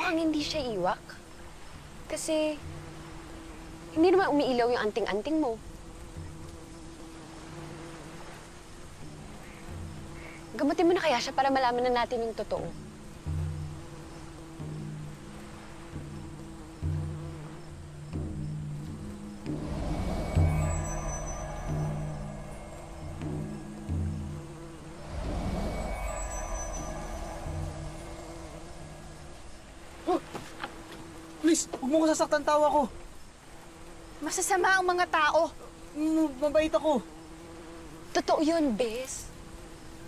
mukhang hindi siya iwak. Kasi, hindi naman umiilaw yung anting-anting mo. Gamutin mo na kaya siya para malaman na natin yung totoo. Please, huwag mo ko sasaktan, tawa ko. Masasama ang mga tao. Mabait ako. Totoo yun, Bes.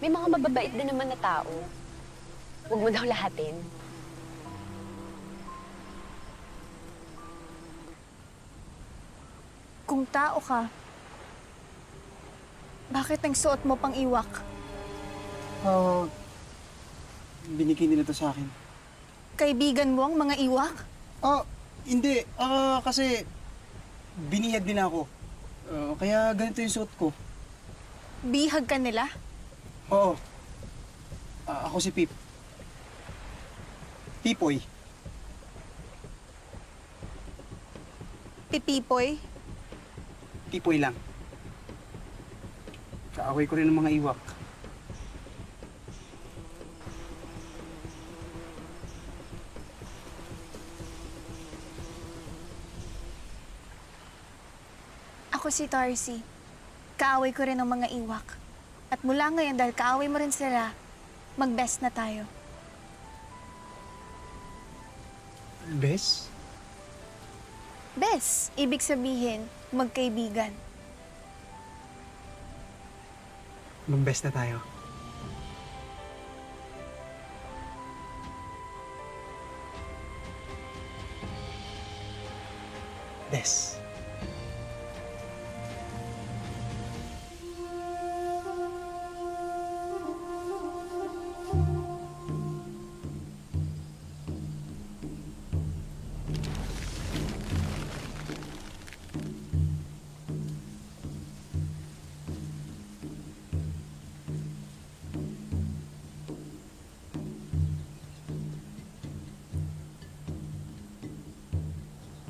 May mga mababait din naman na tao. Huwag mo daw lahatin. Kung tao ka, bakit ang suot mo pang iwak? Binigay nila to sa akin. Kaibigan mo ang mga iwak? Hindi. Kasi binihag din ako. Kaya ganito yung suot ko. Bihag ka nila? Oo. Ako si Pip. Pipoy. Pipipoy? Pipoy lang. Kaaway ko rin ng mga iwak. Ako si Tarsi. Kaaway ko rin ang mga iwak. At mula ngayon, dahil kaaway mo rin sila, mag-best na tayo. Bes? Best, ibig sabihin, magkaibigan. Mag-best na tayo. Bes.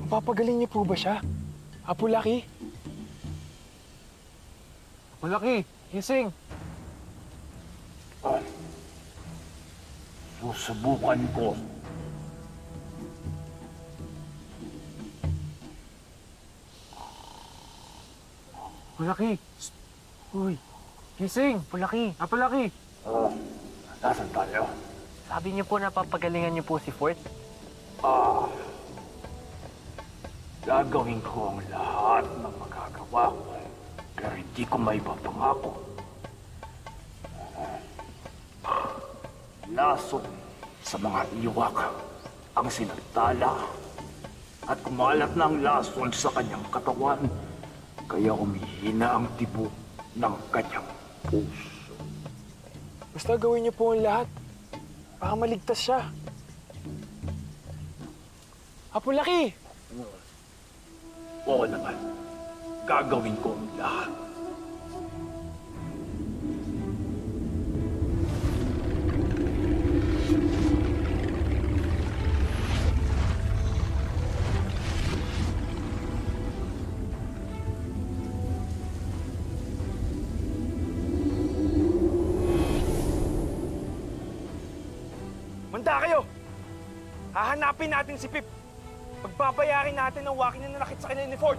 Papagaling niyo po ba siya? Apo Laki? Apo Laki, gising! Susubukan ko. Apo Laki! Uy, gising! Apo Laki! Apo Laki! Nasaan tayo? Sabi niyo po na papagalingan niyo po si Fort. Gagawin ko ang lahat ng magagawa ko. Pero hindi ko maipapangako. Lason sa mga iwak ang sinagtala at kumalat na ang lason sa kanyang katawan. Kaya humihina ang tibok ng kanyang puso. Basta gawin niyo po ang lahat. Baka maligtas siya. Apo Laki! Oo naman. Gagawin ko ang lahat. Manda kayo! Hahanapin natin si Pip. Pagbabayarin natin ang waking na nanakit sa kanya ni Ford.